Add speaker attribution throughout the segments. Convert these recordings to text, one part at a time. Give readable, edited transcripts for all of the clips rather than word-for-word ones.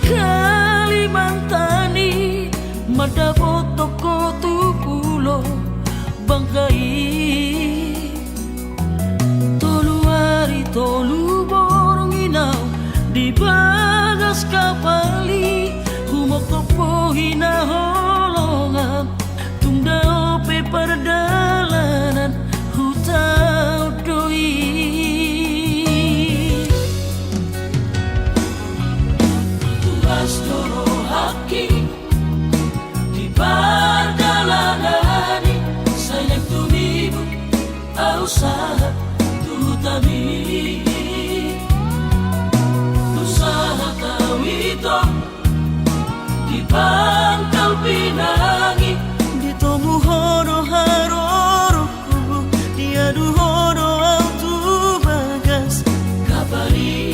Speaker 1: Kalimantani madaboto ko tupulo bangkai tolu hari tolu borong inaw di bagas kapali humok topo hinaholongan tungdao pe perdalanan hutau doi Astoro haki di perdalangan sayang tumibu usaha tutami usaha tawito di Pangkal Pinangi di tomu hono haroro diadu hono autu bagas kapali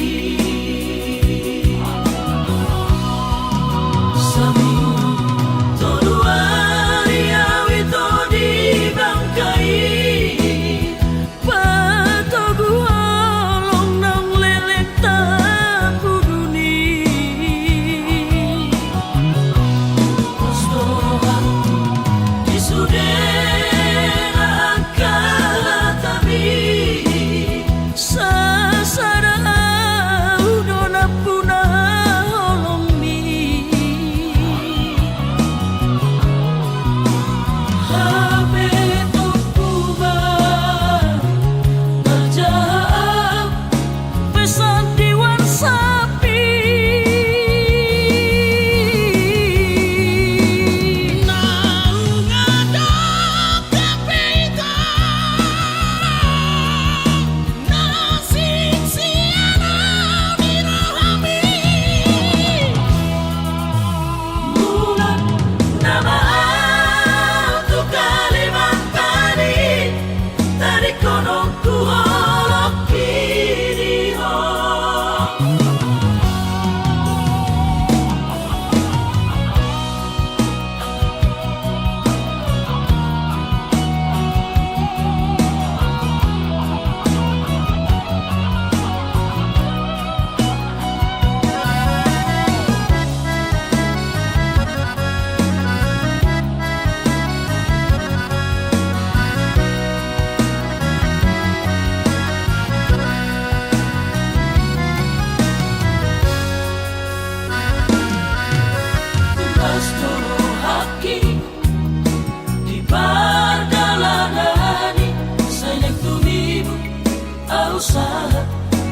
Speaker 1: usaha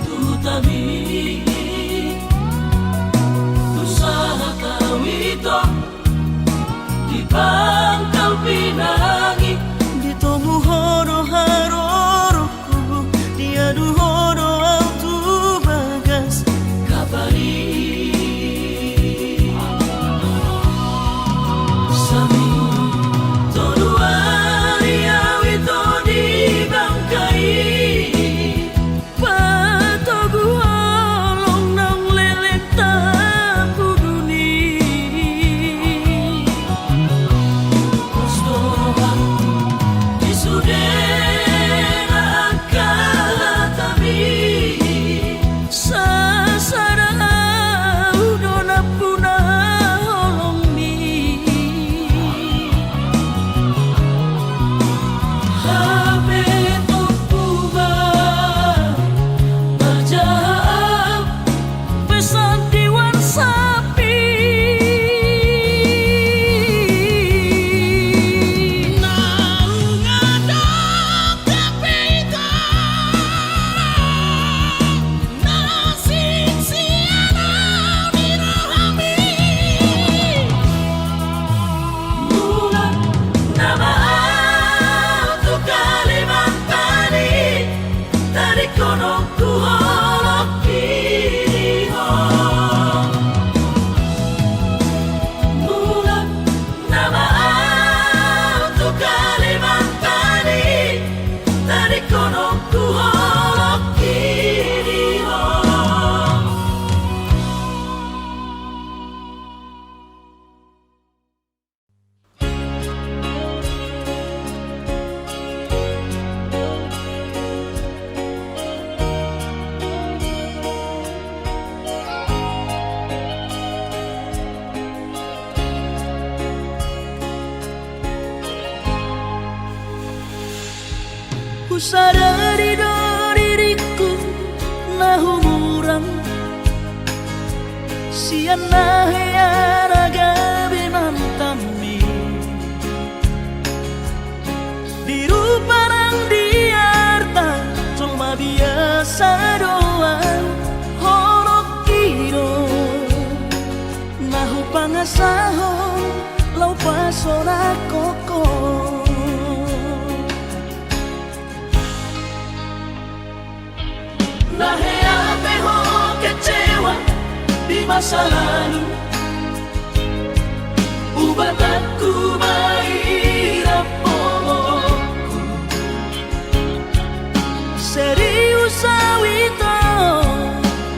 Speaker 1: tutami usaha tawito di Pangkal Pinangi di tomu hono haroro diadu hono autu bagas kapali sami tolu hari awito di bangkai Patoguan sadari do diriku na humurang siana hearaga binantami dirupa nang diarta cuma biasa doang horok kiro nahu pangasahon lau pasora koko nahe ho kecewa di masa lalu ubat aku mahirap pomokku serius awito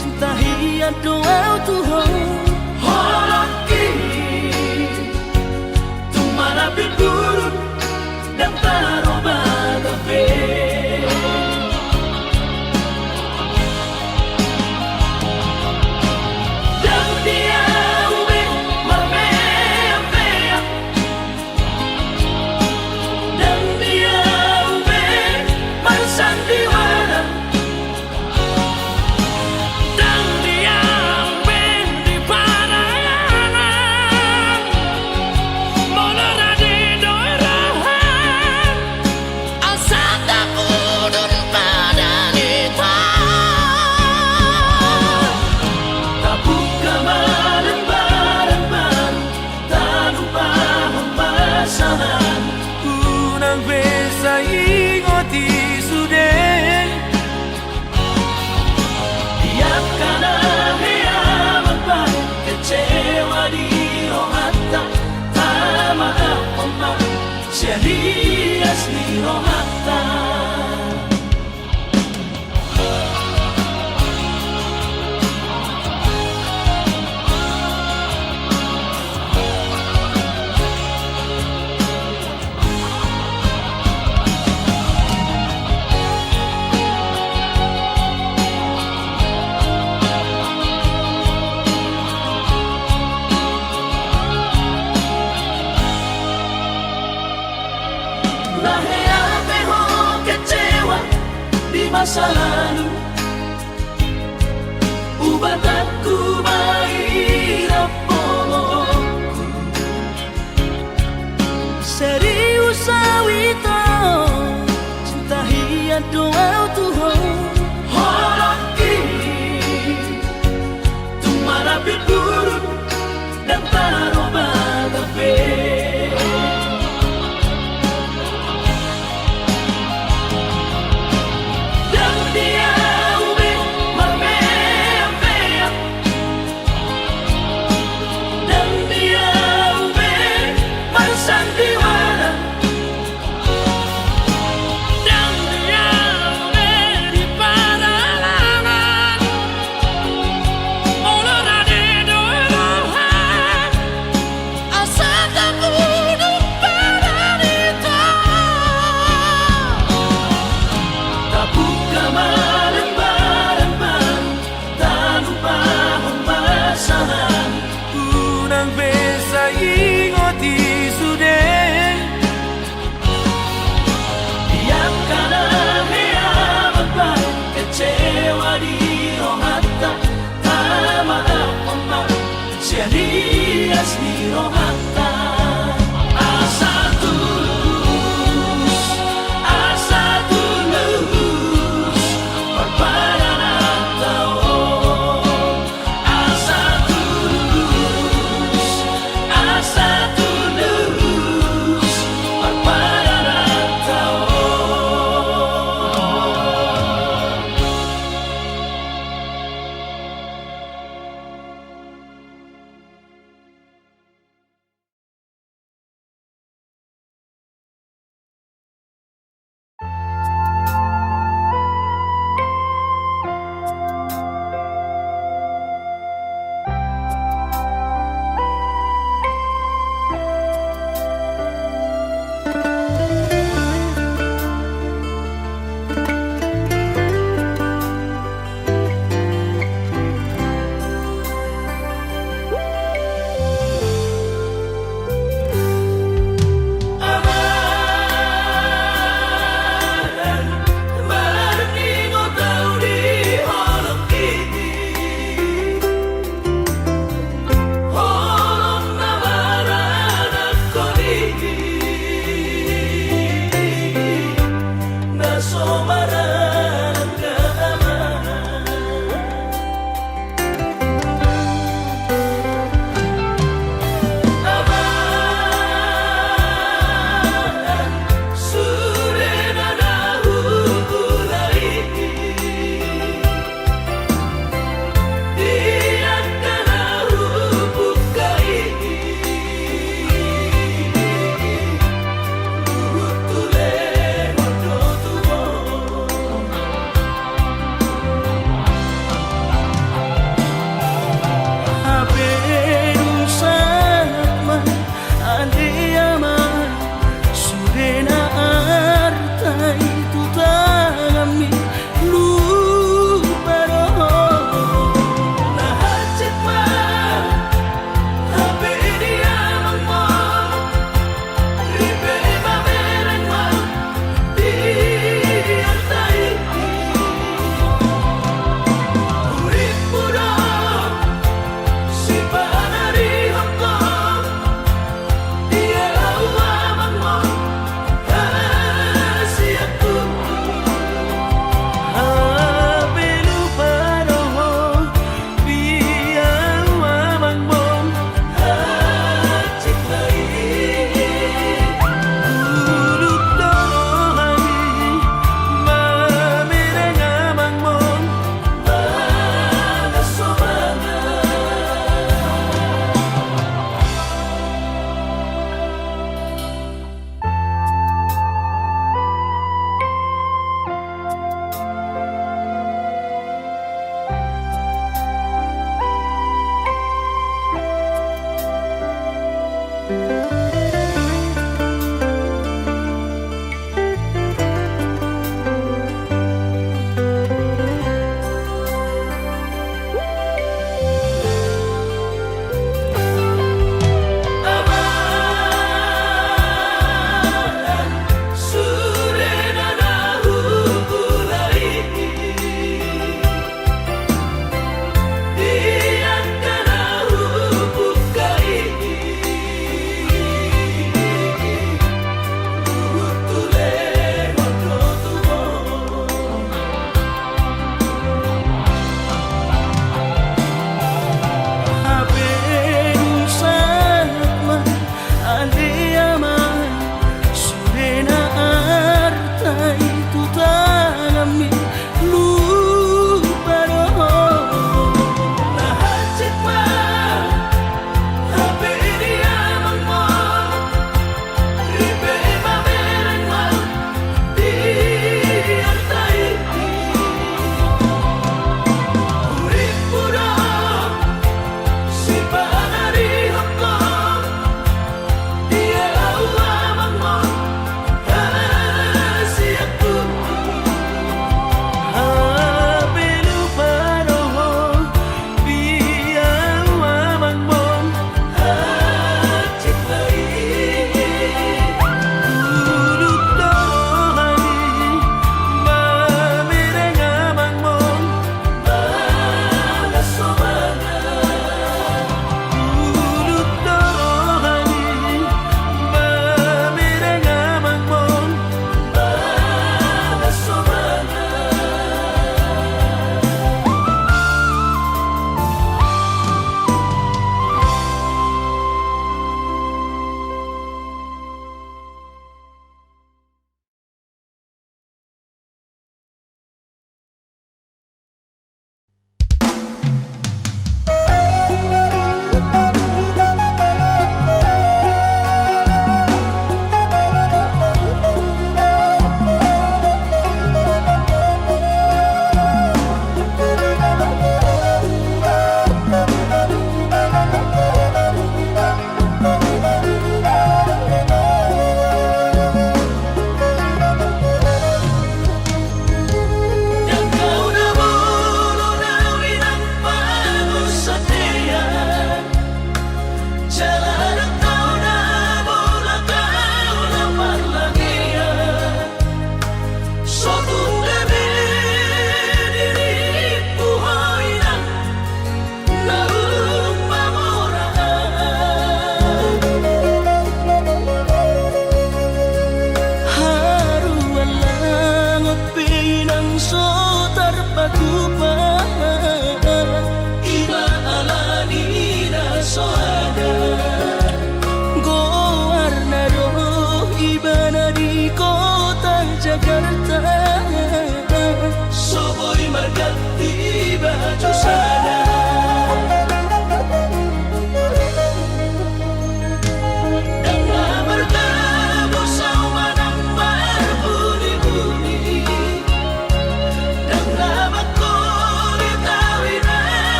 Speaker 1: cinta hiat doa Tuhan holoki tumara bidurun dan taroba gabe sandiwara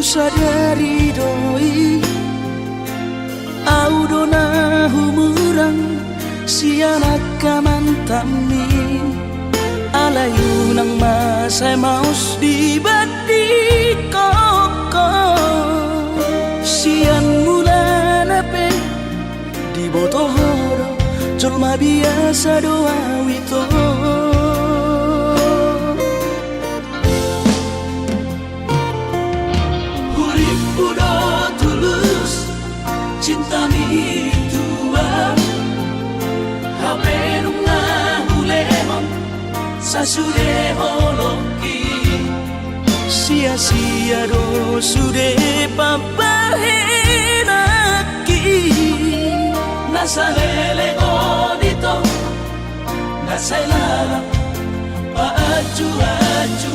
Speaker 1: sadari doi au dona humurang sianak kamantami alayu nang masay maus di bati koko sian mula nape di botohoro colma biasa doa wito cinta mi tua hape nunga hulemon sasude holoki sia-sia do sude papahenaki nasalele odito nasailala paaju-aju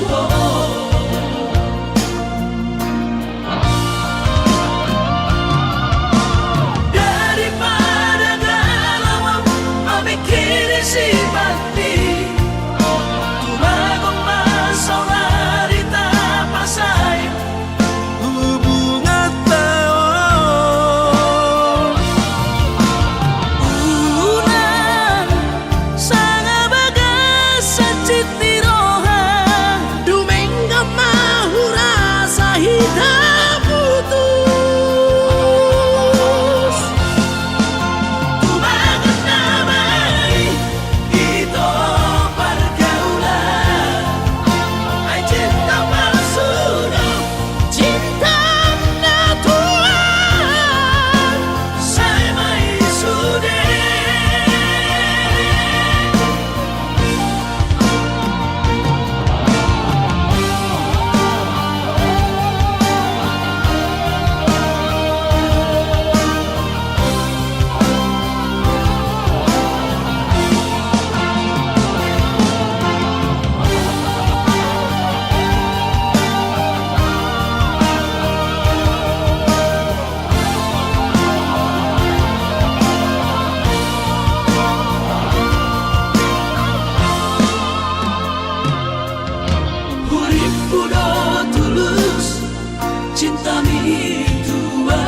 Speaker 1: cinta mi tua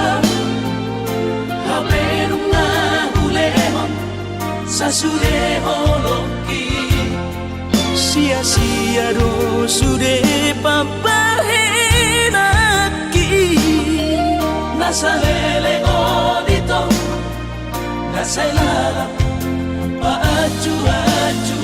Speaker 1: hape nunga hulemon sasude holoki sia-sia do sude papahenaki nasalele odito nasailala paaju-aju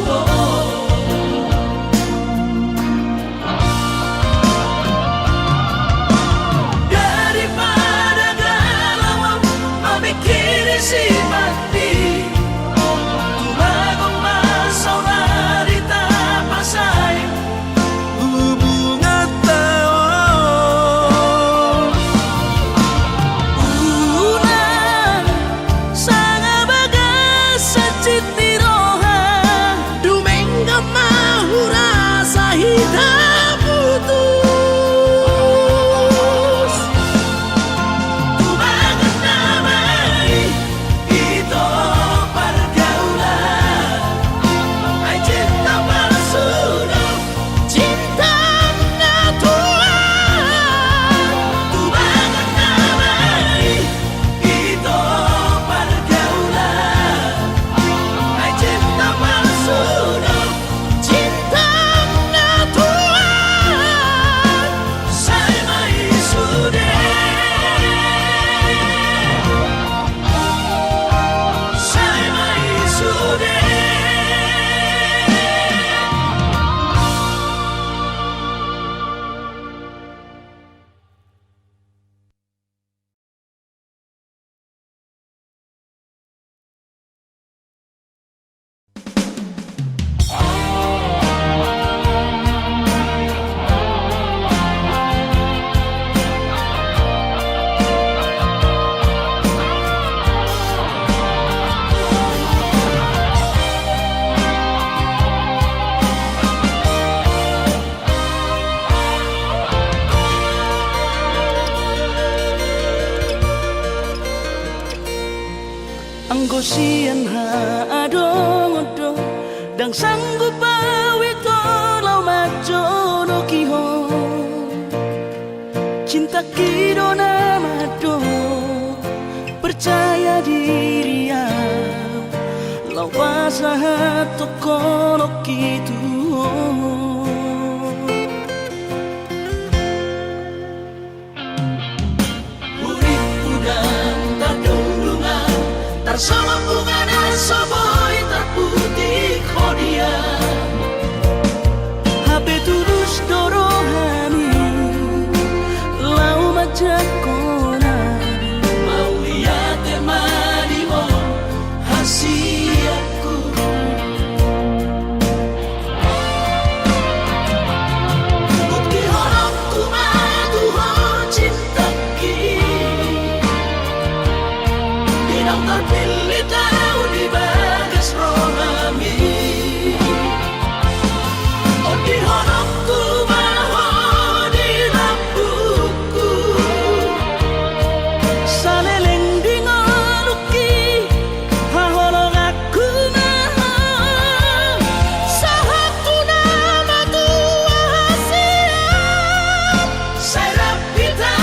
Speaker 1: Anggosian ha adong-odong dang sanggup awito lau majo no kiho cinta pasahat toko no kitu. Urip udang tadulungan tarsama pungana soboy terputih kodia. Hape tulus dorohani lau majak kona mau lihat temani mo hasiatku. Bukti horokku maduho cintaki dinang terpilih tahu di bagas rohami. Di horokku maho di lampuku saleleng di ngoluki haholong aku maho sahaku nama tua siap serap kita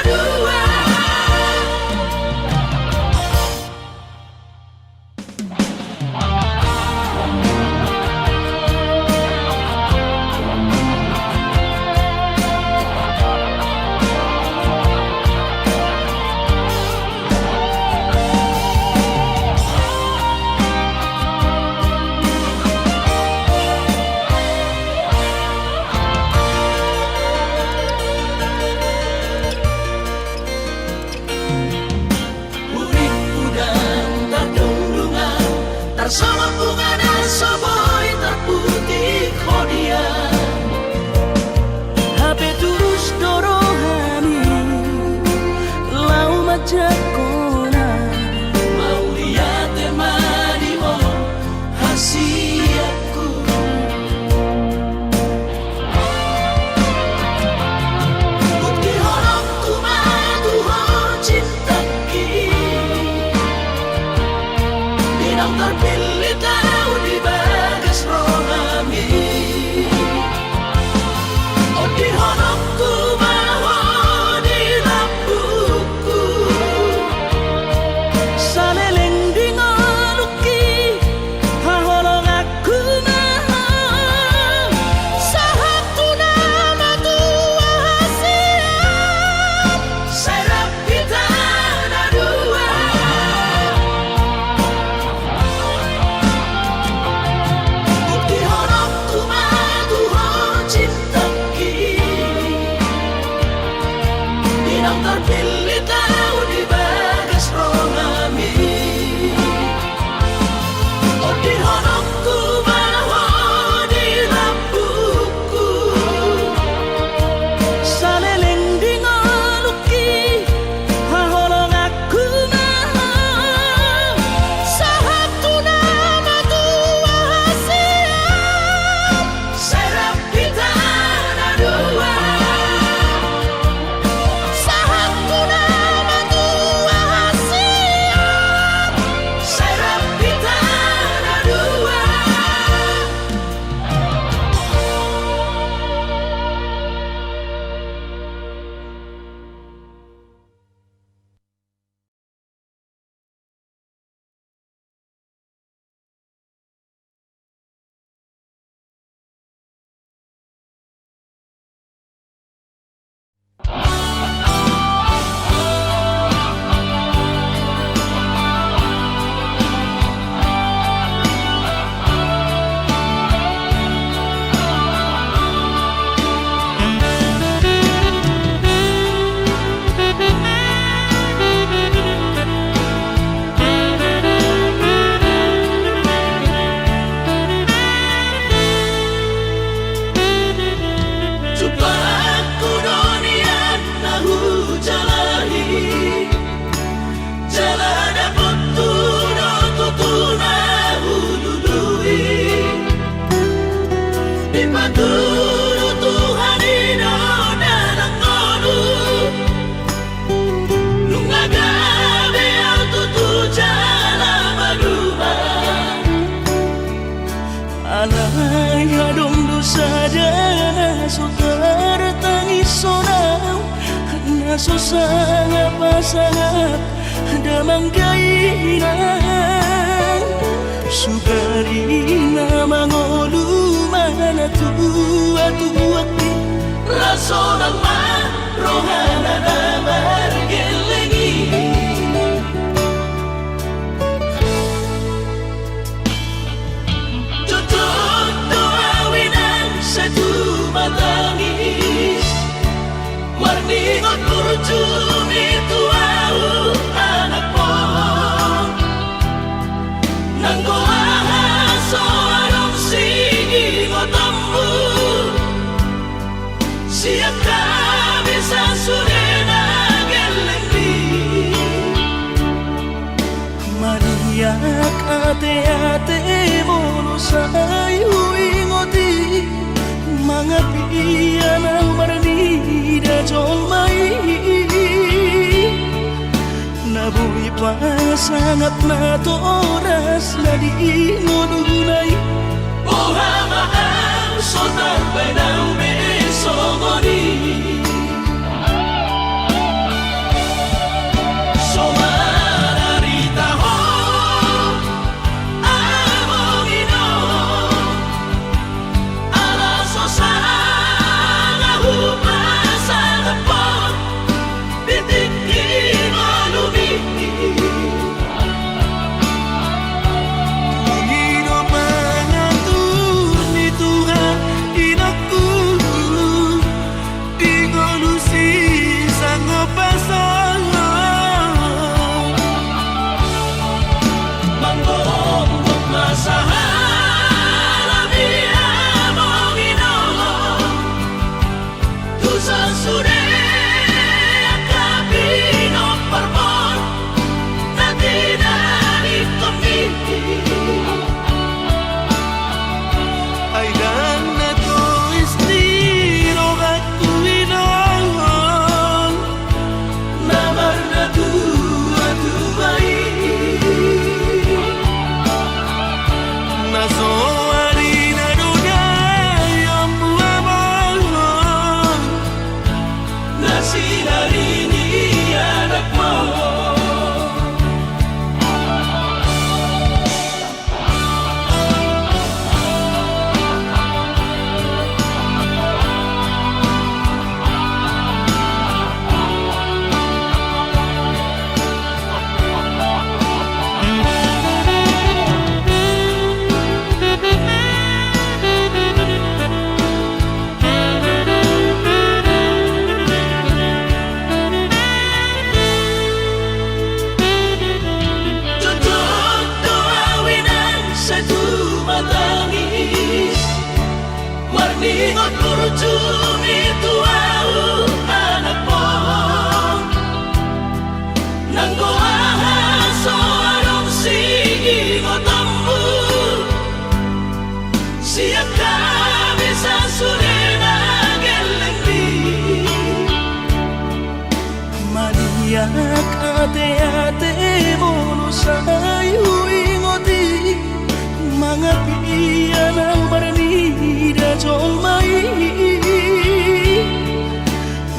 Speaker 1: dua. Sama pungana soboy terputih kodia. Hape terus dorohani lau majak kona mau lihat temani mo hasiatku. Bukti horokku maduho cintaki dinang terpilih tahu di bagas rohami. Oh di horokku maho di lampuku saleleng di ngoluki haholong aku maho sahaku nama tua siap serap kita dua. Bukti horokku maduho cintaki dinang terpilih tahu di bagas rohami. Oh di horokku maho di lampuku saleleng di ngoluki haholong aku maho sahaku nama tua siap serap kita dua. Sahaku nama tua siap serap kita dua. Supaya dunia nahu jalahi jalan dapat tutuna hulului dipandu Tuhan ino dalam ngolu lungagabe au tutu jalan maduma alai hadong dosa jana sutar tangis sonau na susah ngapa sangat damang kainan Sugari na mangolu mana tua-tuaki Raso ng rohana na margelengi Tutup tuawinan sa tumatangis Warningot kurjumi tuau anak mo Nanggoahan so anong singingot ambu Siya kami sa surena gelengdi Mariak ate-ate mo sa ingoti Mga piyan ang maranida jolmai Nabuhi pa sangat na to oras na di ngununay Buha mahal so tarbay ng beso ngoni So mararita ho among ino Alaso sa nga hupasan na po Bitik Warningot kurjumi tuau anak po Nanggoahan so anong singingot ambu Siya kami sa surena gelengdi Maniak ate-ate mo sa ingoti Mga piyan ang maranida jolmai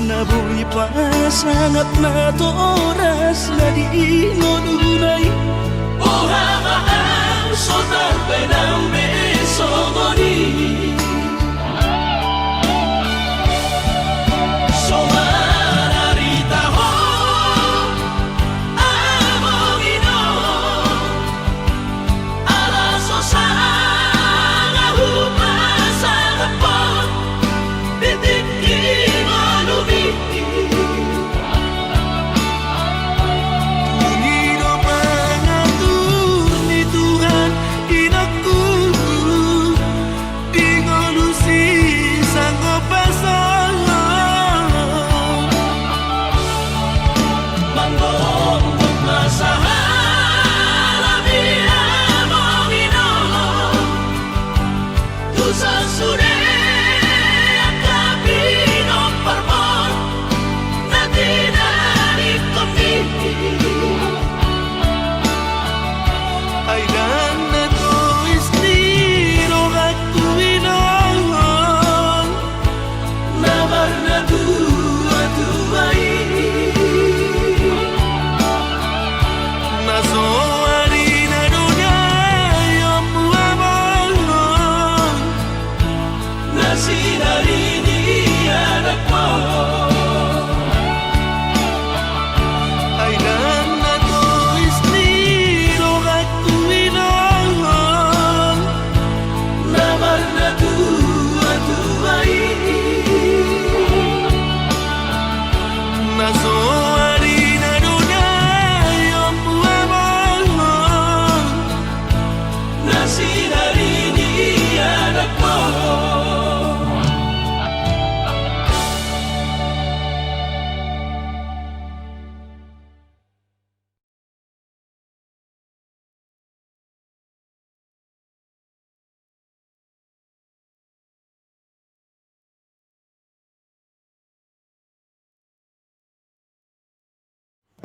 Speaker 1: Nabuhi pa sangat na to oras na di ngununay Buha mahal so tarbay ng beso ngoni So mararita ho among ino Alaso sa nga hupasan na po Bitik ingalumi Tungino pangatun ni Tuhan inaku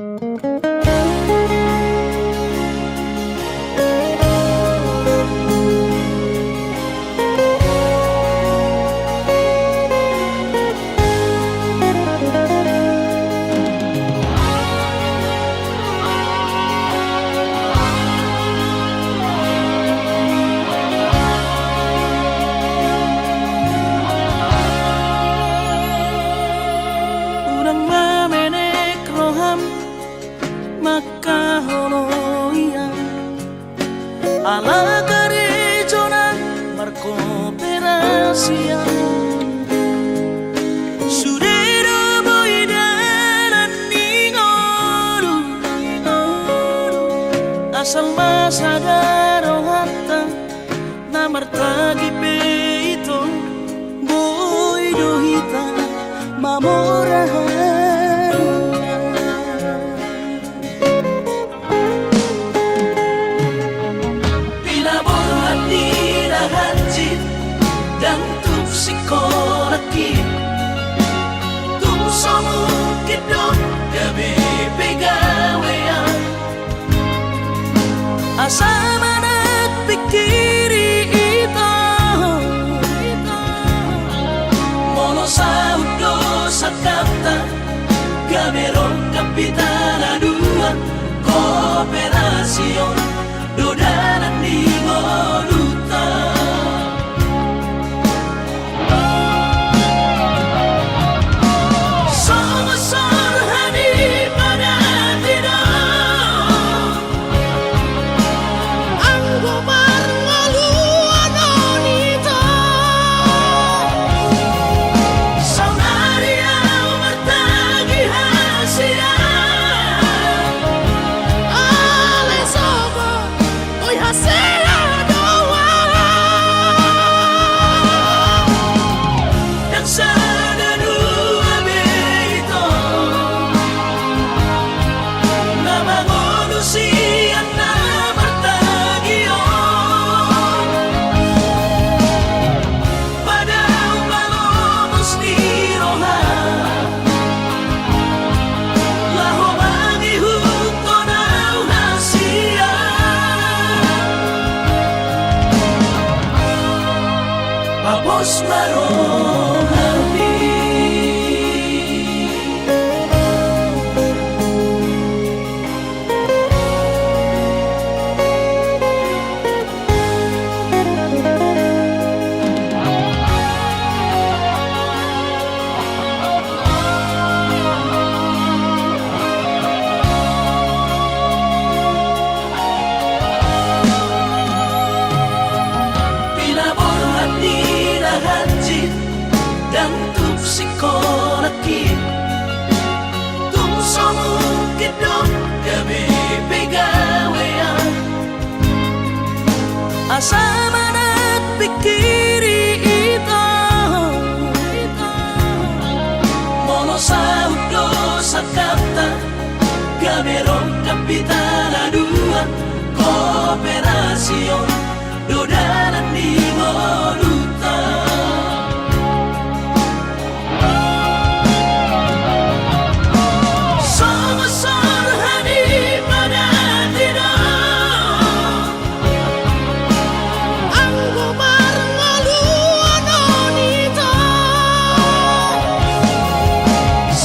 Speaker 1: Urang mamenek roham maka holoian ala gerejonan berkooperasian sudero boidanan ningoru asal masadaro hatta namartagi peito boidohita mamorahan pinaborhat nila hanjit dan tuk sikolaki tuk somukit dong gabi pegawean asa manak pikiri ito mono saudo sakata gameron kapitana dua kooperasion dodanan di Moduta Songesor hani pada tidak anggo marngaluan onita saunaria mertagi hasia ale sobo oi hasia doa dan sadadu abeito nama manusia na bertagion pada umalomos di roha laho mangihut tonau hasia Papos marohani pinaborhat nila hanjit dan tuk sikolaki tuk somukit dong gabi pegawean asa manak pikiri ito mono saudo sakata gameron kapitana dua kooperasion dodanan di Moduta Songesor hani pada tidak anggo marngaluan onita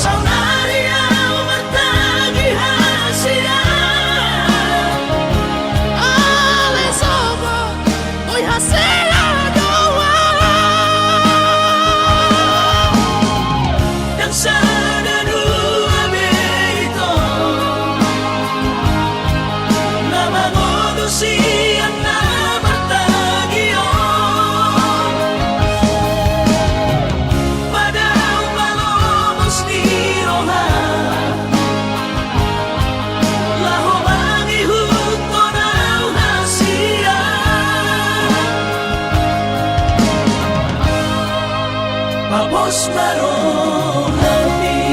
Speaker 1: saunaria mertagi hasia ale sobo oi hasia doa dan sadadu abeito nama manusia na bertagion pada umalomos di roha laho mangihut tonau hasia Papos marohani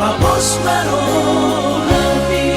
Speaker 1: Papos marohani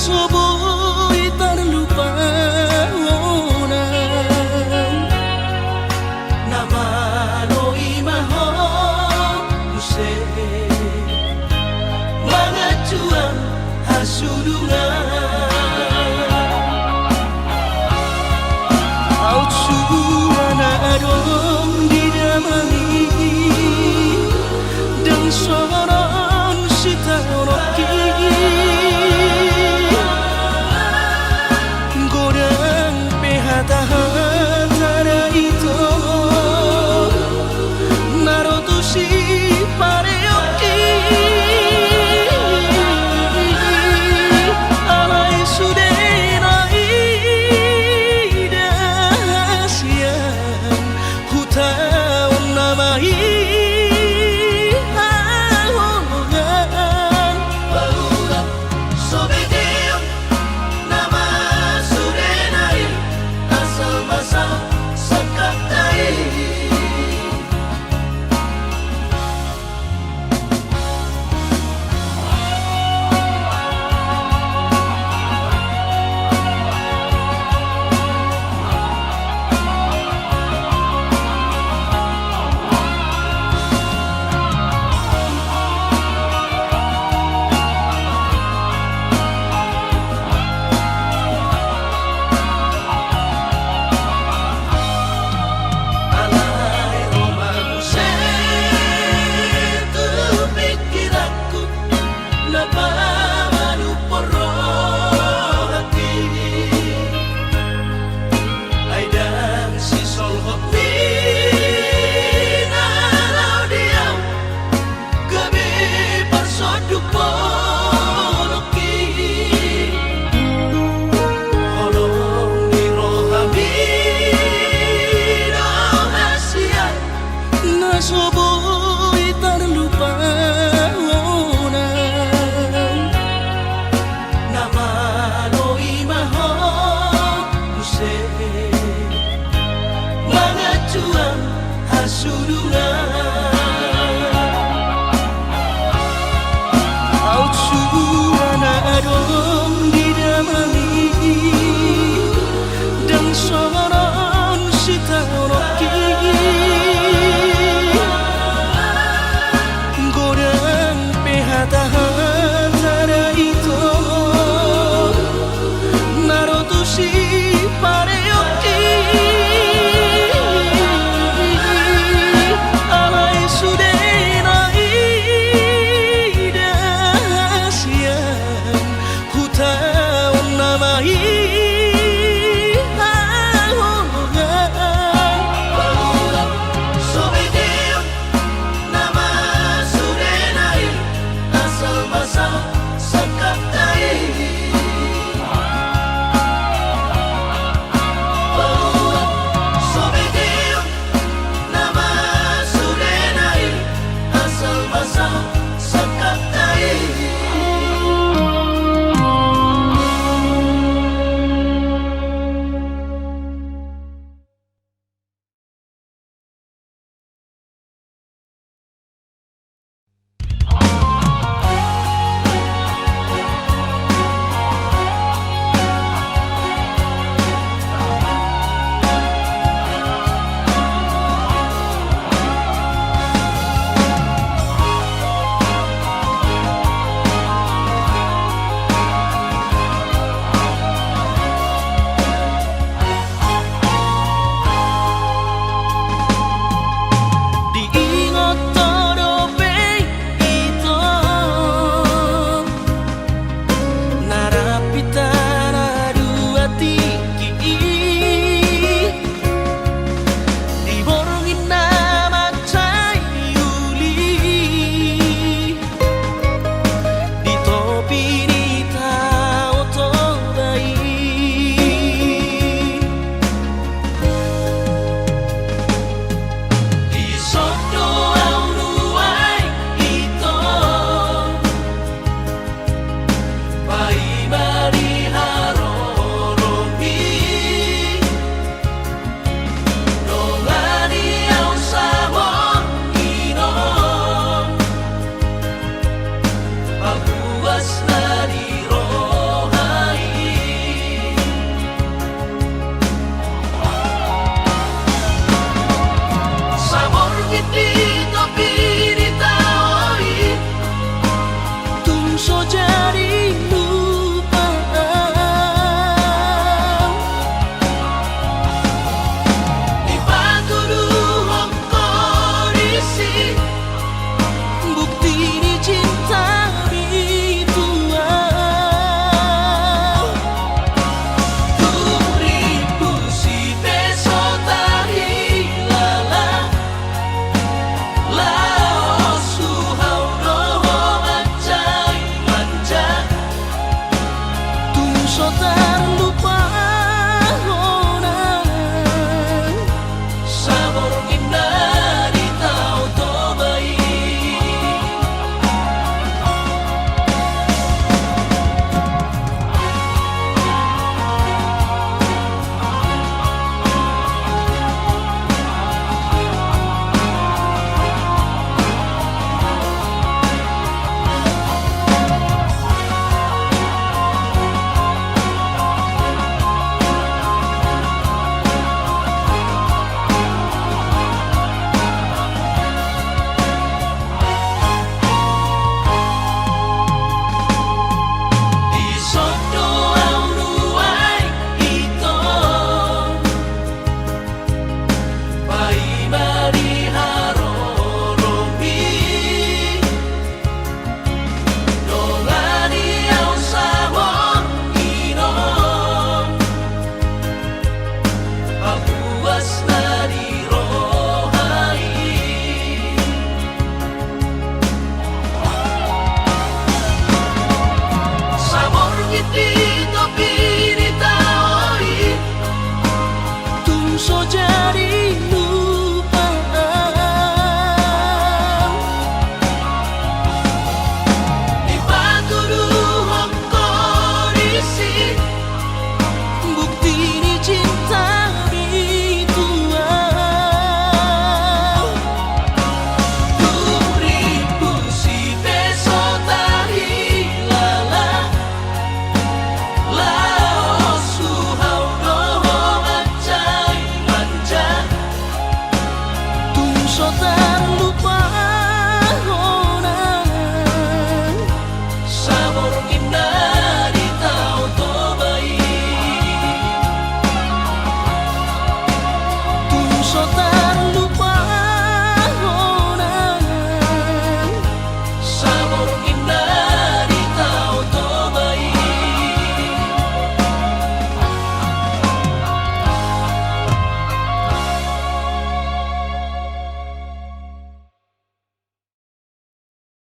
Speaker 1: sobo'y terlupa Namano'y mahal Hussein Mga cuang hasulungan